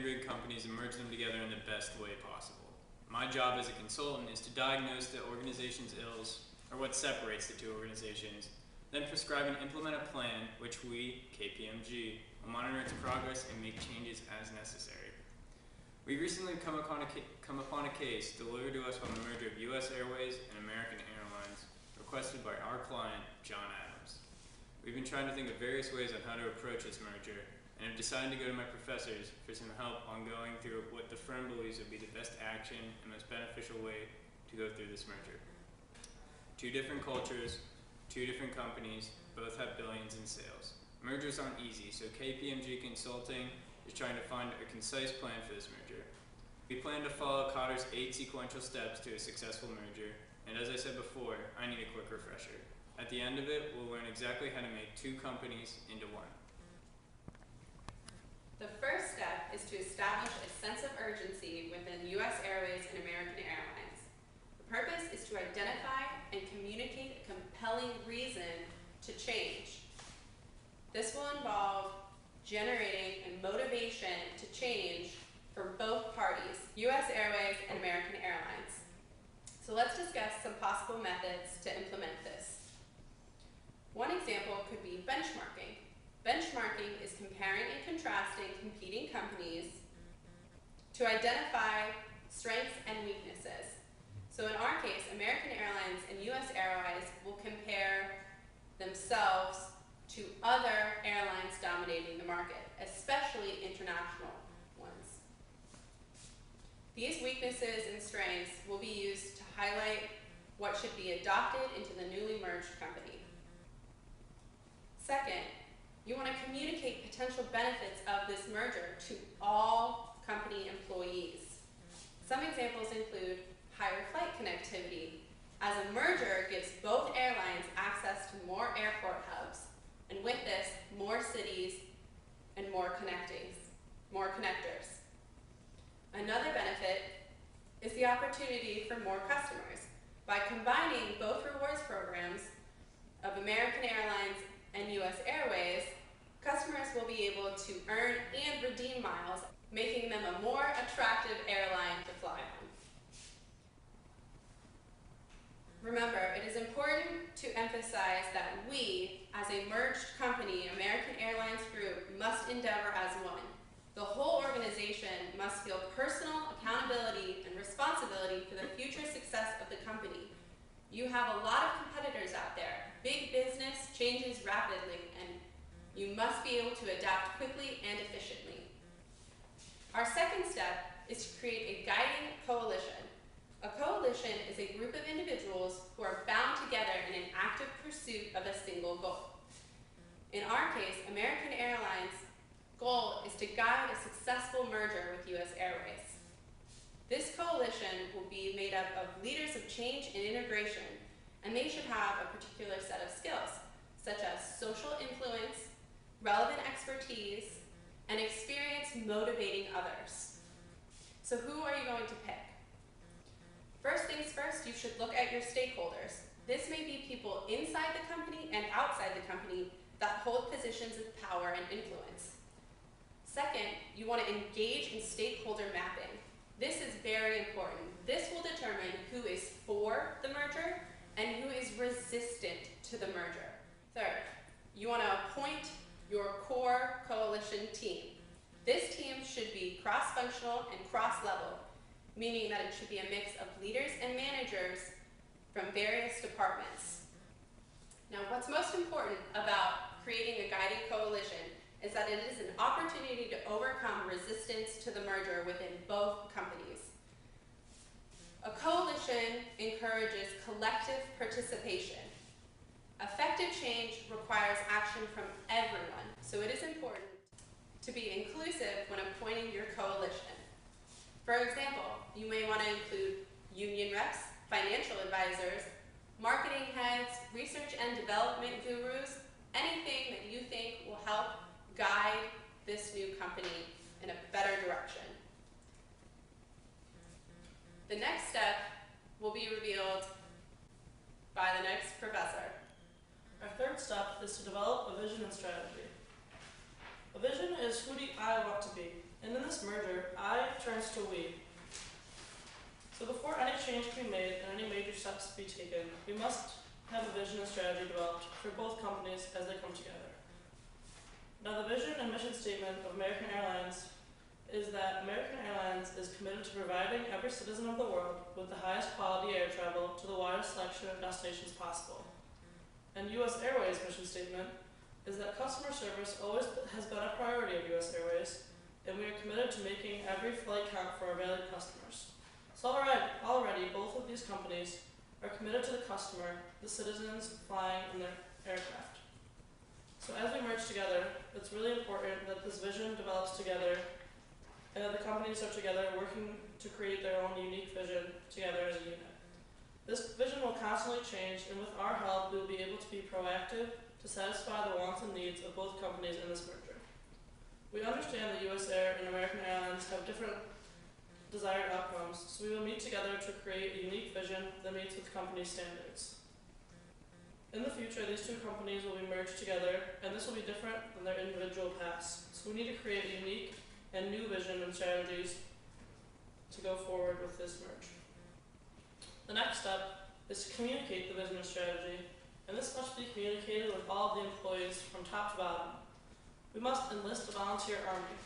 integrate companies and merge them together in the best way possible. My job as a consultant is to diagnose the organization's ills, or what separates the two organizations, then prescribe and implement a plan which we, KPMG, will monitor its progress and make changes as necessary. We recently come upon a case delivered to us on the merger of US Airways and American Airlines, requested by our client, John Adams. We've been trying to think of various ways on how to approach this merger, and have decided to go to my professors for some help on going through what the firm believes would be the best action and most beneficial way to go through this merger. Two different cultures, two different companies, both have billions in sales. Mergers aren't easy, so KPMG Consulting is trying to find a concise plan for this merger. We plan to follow Cotter's 8 sequential steps to a successful merger, and as I said before, I need a quick refresher. At the end of it, we'll learn exactly how to make two companies into one. The first step is to establish a sense of urgency within US Airways and American Airlines. The purpose is to identify and communicate a compelling reason to change. This will involve generating a motivation to change for both parties, US Airways and American Airlines. So let's discuss some possible methods to implement this. One example could be benchmarking. Benchmarking is comparing and contrasting competing companies to identify strengths and weaknesses. So in our case, American Airlines and US Airways will compare themselves to other airlines dominating the market, especially international ones. These weaknesses and strengths will be used to highlight what should be adopted into the newly merged company. Second, you want to communicate potential benefits of this merger to all company employees. Some examples include higher flight connectivity, as a merger gives both airlines access to more airport hubs, and with this, more cities and more connectors. Another benefit is the opportunity for more customers. By combining both rewards programs of American Airlines and US Airways, customers will be able to earn and redeem miles, making them a more attractive airline to fly on. Remember, it is important to emphasize that we, as a merged company, American Airlines Group, must endeavor as one. The whole organization must feel personal accountability and responsibility for the future success of the company. You have a lot of competitors out there. Big business changes rapidly, and you must be able to adapt quickly and efficiently. Our second step is to create a guiding coalition. A coalition is a group of individuals who are bound together in an active pursuit of a single goal. In our case, American Airlines' goal is to guide a successful merger with US Airways. This coalition will be made up of leaders of change and integration, and they should have a particular set of skills, such as social influence, relevant expertise, and experience motivating others. So who are you going to pick? First things first, you should look at your stakeholders. This may be people inside the company and outside the company that hold positions of power and influence. Second, you want to engage in stakeholder mapping. This is very important. This will determine who is for the merger and who is resistant to the merger. Third, you want to appoint your core coalition team. This team should be cross-functional and cross-level, meaning that it should be a mix of leaders and managers from various departments. Now, what's most important about creating a guiding coalition is that it is an opportunity to overcome resistance to the merger within both companies. A coalition encourages collective participation. Effective change requires action from everyone, so it is important to be inclusive when appointing your coalition. For example, you may want to include union reps, financial advisors, marketing heads, research and development gurus, anything that you think will help guide this new company in a better direction. The next step will be revealed by the next professor. Our third step is to develop a vision and strategy. A vision is who do I want to be, and in this merger, to we. So before any change can be made and any major steps be taken, we must have a vision and strategy developed for both companies as they come together. Now the vision and mission statement of American Airlines is that American Airlines is committed to providing every citizen of the world with the highest quality air travel to the widest selection of destinations possible. And U.S. Airways' mission statement is that customer service always has been a priority of U.S. Airways, and we are committed to making every flight count for our valued customers. So already both of these companies are committed to the customer, the citizens flying in their aircraft. So as we merge together, it's really important that this vision develops together and that the companies are together working to create their own unique vision together as a unit. This vision will constantly change, and with our help, we will be able to be proactive to satisfy the wants and needs of both companies in this merger. We understand that U.S. Air and American Airlines have different desired outcomes, so we will meet together to create a unique vision that meets with company standards. In the future, these two companies will be merged together, and this will be different than their individual paths. So we need to create a unique and new vision and strategies to go forward with this merge. The next step is to communicate the vision and strategy, and this must be communicated with all the employees from top to bottom. We must enlist a volunteer army,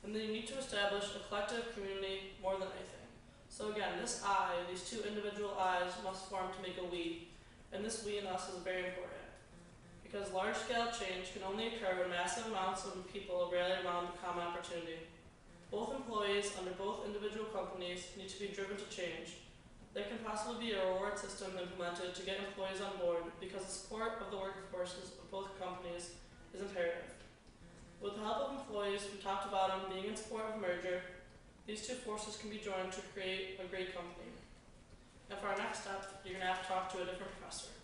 and then you need to establish a collective community more than anything. So again, this I, these two individual I's must form to make a we, and this we and us is very important, because large-scale change can only occur when massive amounts of people rally around a common opportunity. Both employees under both individual companies need to be driven to change. There can possibly be a reward system implemented to get employees on board, because the support of the workforces of both companies is imperative. With the help of employees from top to bottom being in support of the merger, these two forces can be joined to create a great company. And for our next step, you're going to have to talk to a different professor.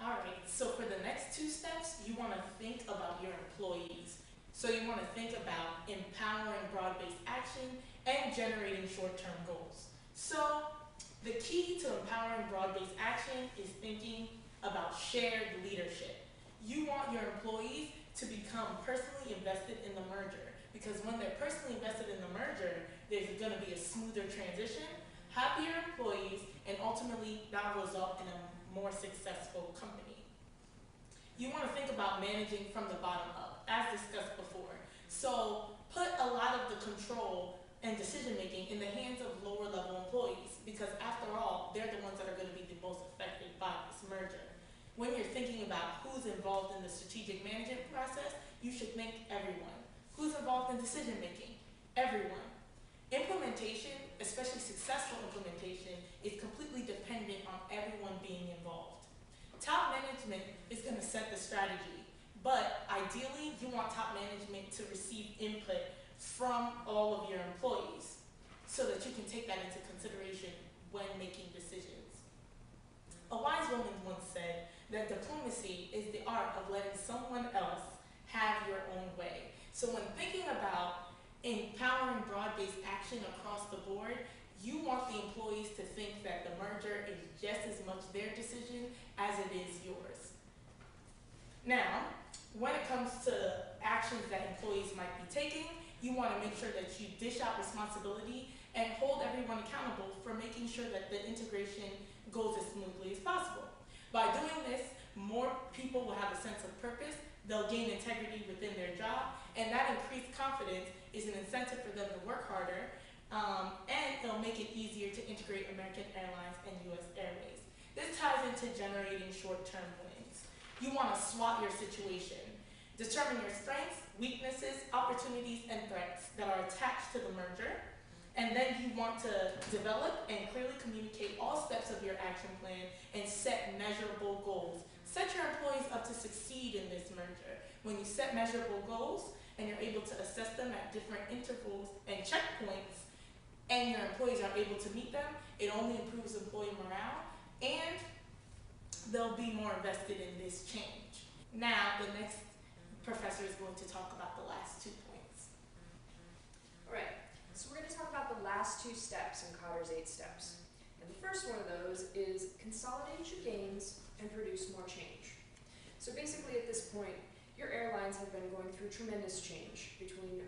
Alright, so for the next two steps, you want to think about your employees. So you want to think about empowering broad-based action and generating short-term goals. So the key to empowering broad-based action is thinking about shared leadership. You want your employees to become personally invested in the merger, because when they're personally invested in the merger, there's going to be a smoother transition, happier employees, and ultimately that will result in a more successful company. You want to think about managing from the bottom up, as discussed before. So put a lot of the control and decision making in the hands of lower level employees, because after all, they're the ones that are going to be the most affected by this merger. When you're thinking about who's involved in the strategic management process, you should think everyone. Who's involved in decision making? Everyone. Implementation, especially successful implementation, is completely dependent on everyone being involved. Top management is going to set the strategy, but ideally you want top management to receive input from all of your employees so that you can take that into consideration when making decisions. A wise woman once said that diplomacy is the art of letting someone else have your own way. So when thinking about empowering broad-based action across the board, you want the employees to think that the merger is just as much their decision as it is yours. Now, when it comes to actions that employees might be taking, you want to make sure that you dish out responsibility and hold everyone accountable for making sure that the integration goes as smoothly as possible. By doing this, more people will have a sense of purpose, they'll gain integrity within their job, and that increased confidence is an incentive for them to work harder, and it'll make it easier to integrate American Airlines and U.S. Airways. This ties into generating short-term wins. You want to SWOT your situation. Determine your strengths, weaknesses, opportunities, and threats that are attached to the merger, and then you want to develop and clearly communicate all steps of your action plan and set measurable goals. Set your employees up to succeed in this merger. When you set measurable goals and you're able to assess them at different intervals and checkpoints, and your employees are able to meet them, it only improves employee morale, and they'll be more invested in this change. Now, the next professor is going to talk about the last 2 points. Alright, so we're going to talk about the last 2 steps in Cotter's 8 steps. And the first one of those is consolidate your gains and produce more change. So basically at this point, your airlines have been going through tremendous change between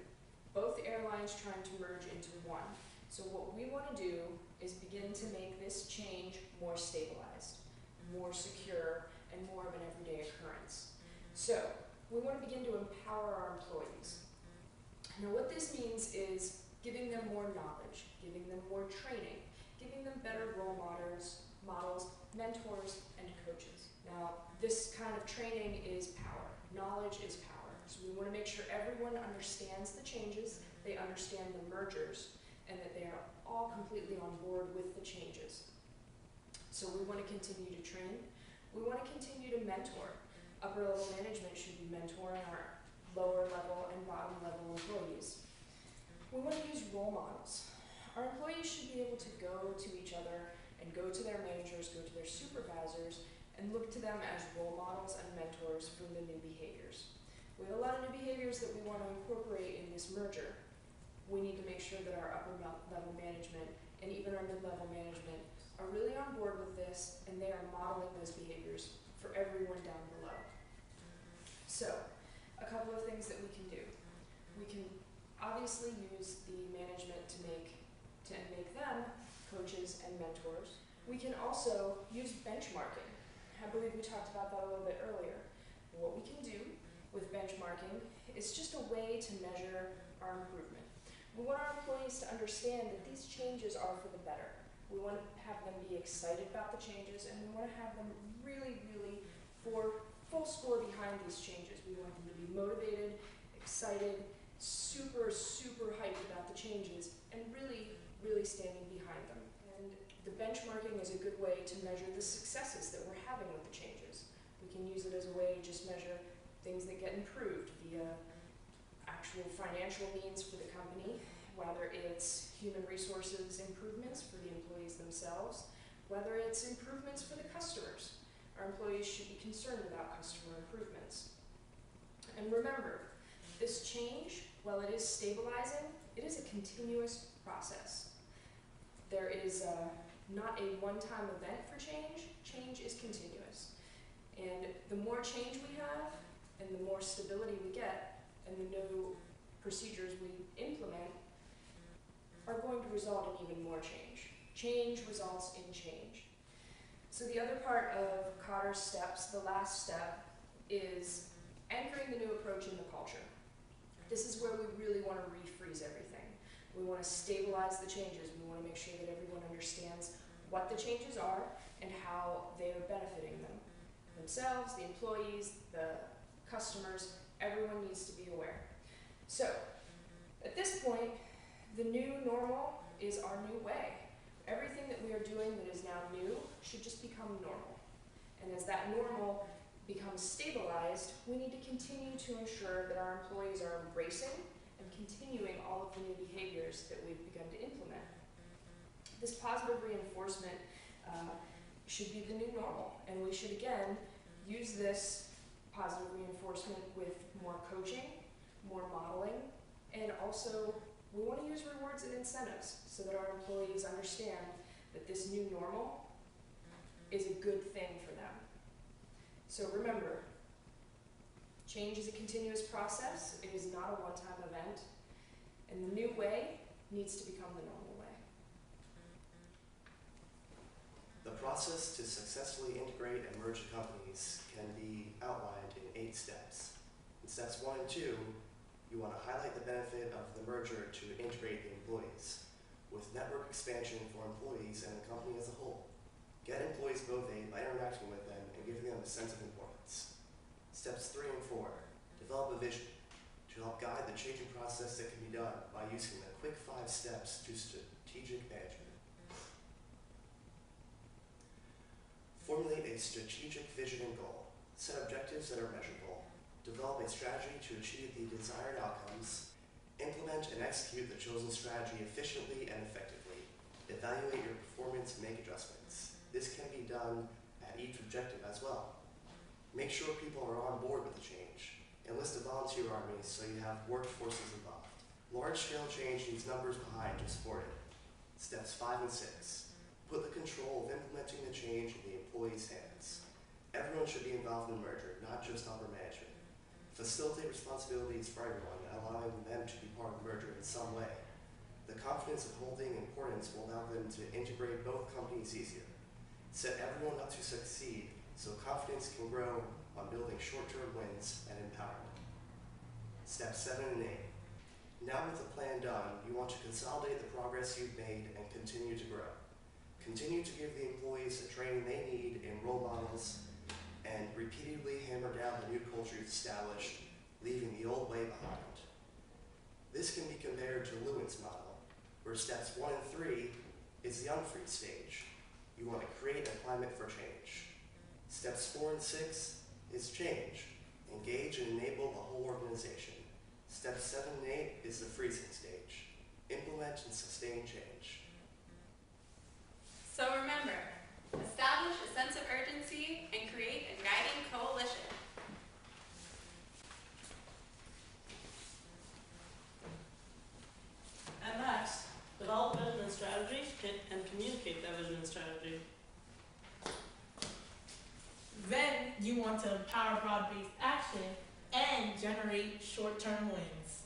both airlines trying to merge into one. So what we want to do is begin to make this change more stabilized, more secure, and more of an everyday occurrence. So we want to begin to empower our employees. Now what this means is giving them more knowledge, giving them more training, giving them better role models, mentors, and coaches. Now this kind of training is power. Knowledge is power. So we want to make sure everyone understands the changes, they understand the mergers, and that they are all completely on board with the changes. So we want to continue to train. We want to continue to mentor. Upper level management should be mentoring our lower level and bottom level employees. We want to use role models. Our employees should be able to go to each other and go to their managers, go to their supervisors, and look to them as role models and mentors for the new behaviors. We have a lot of new behaviors that we want to incorporate in this merger. We need to make sure that our upper level management and even our mid-level management are really on board with this, and they are modeling those behaviors for everyone down below. So, a couple of things that we can do. We can obviously use the management to make them coaches and mentors. We can also use benchmarking. I believe we talked about that a little bit earlier. What we can do with benchmarking is just a way to measure our improvement. We want our employees to understand that these changes are for the better. We want to have them be excited about the changes, and we want to have them really for full score behind these changes. We want them to be motivated, excited, super hyped about the changes, and really standing behind them. And the benchmarking is a good way to measure the successes that we're having with the changes. We can use it as a way to just measure things that get improved via actual financial means for the company, whether it's human resources improvements for the employees themselves, whether it's improvements for the customers. Our employees should be concerned about customer improvements. And remember, this change, while it is stabilizing, it is a continuous process. There is not a one-time event for change. Change is continuous. And the more change we have, and the more stability we get, and the new procedures we implement are going to result in even more change. Change results in change. So the other part of Cotter's steps, the last step, is anchoring the new approach in the culture. This is where we really want to refreeze everything. We want to stabilize the changes. We want to make sure that everyone understands what the changes are and how they are benefiting them. Themselves, the employees, the customers, everyone needs to be aware. So, at this point, the new normal is our new way. Everything that we are doing that is now new should just become normal. And as that normal becomes stabilized, we need to continue to ensure that our employees are embracing and continuing all of the new behaviors that we've begun to implement. This positive reinforcement should be the new normal, and we should again use this positive reinforcement with more coaching, more modeling, and also we want to use rewards and incentives so that our employees understand that this new normal is a good thing for them. So remember, change is a continuous process. It is not a one-time event, and the new way needs to become the normal way. The process to successfully integrate and merge companies can be outlined in 8 steps. In steps 1 and 2, you want to highlight the benefit of the merger to integrate the employees, with network expansion for employees and the company as a whole. Get employees motivated by interacting with them and giving them a sense of importance. Steps 3 and 4, develop a vision to help guide the changing process that can be done by using the quick 5 steps to strategic management. Formulate a strategic vision and goal. Set objectives that are measurable. Develop a strategy to achieve the desired outcomes. Implement and execute the chosen strategy efficiently and effectively. Evaluate your performance and make adjustments. This can be done at each objective as well. Make sure people are on board with the change. Enlist a volunteer army so you have workforces involved. Large-scale change needs numbers behind to support it. Steps 5 and 6. Put the control of implementing the change in the employees' hands. Everyone should be involved in the merger, not just upper management. Facilitate responsibilities for everyone, allowing them to be part of the merger in some way. The confidence of holding importance will allow them to integrate both companies easier, set everyone up to succeed so confidence can grow on building short-term wins and empowerment. Steps 7 and 8. Now with the plan done, you want to consolidate the progress you've made and continue to grow. Continue to give the employees the training they need in role models and repeatedly hammer down the new culture you've established, leaving the old way behind. This can be compared to Lewin's model, where steps 1 and 3 is the unfreeze stage. You want to create a climate for change. Steps 4 and 6 is change. Engage and enable the whole organization. Steps 7 and 8 is the freezing stage. Implement and sustain change. So remember, establish a sense of urgency and create a guiding coalition. And next, develop a vision and strategy and communicate that vision and strategy. Then you want to empower broad-based action and generate short-term wins.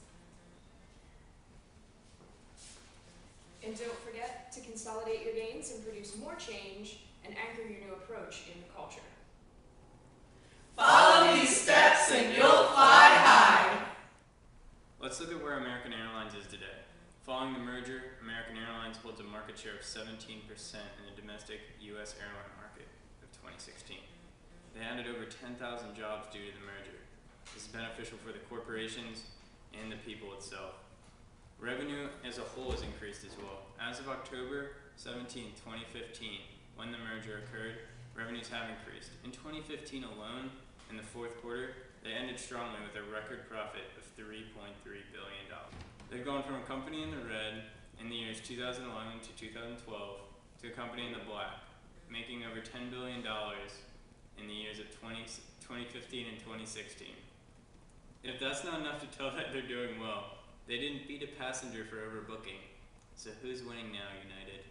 And don't forget to consolidate your gains and produce more change and anchor your new approach in the culture. Follow these steps and you'll fly high. Let's look at where American Airlines is today. Following the merger, American Airlines holds a market share of 17% in the domestic U.S. airline market of 2016. They added over 10,000 jobs due to the merger. This is beneficial for the corporations and the people itself. Revenue as a whole has increased as well. As of October 17, 2015, when the merger occurred, revenues have increased. In 2015 alone, in the fourth quarter, they ended strongly with a record profit of $3.3 billion. They've gone from a company in the red in the years 2011 to 2012 to a company in the black, making over $10 billion in the years of 2015 and 2016. If that's not enough to tell that they're doing well, they didn't beat a passenger for overbooking. So who's winning now, United?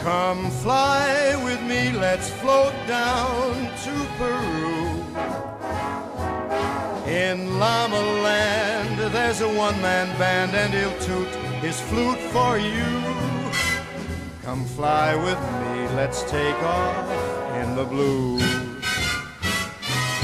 Come fly with me, let's float down to Peru. In Llama Land, there's a one-man band and he'll toot his flute for you. Come fly with me, let's take off in the blue.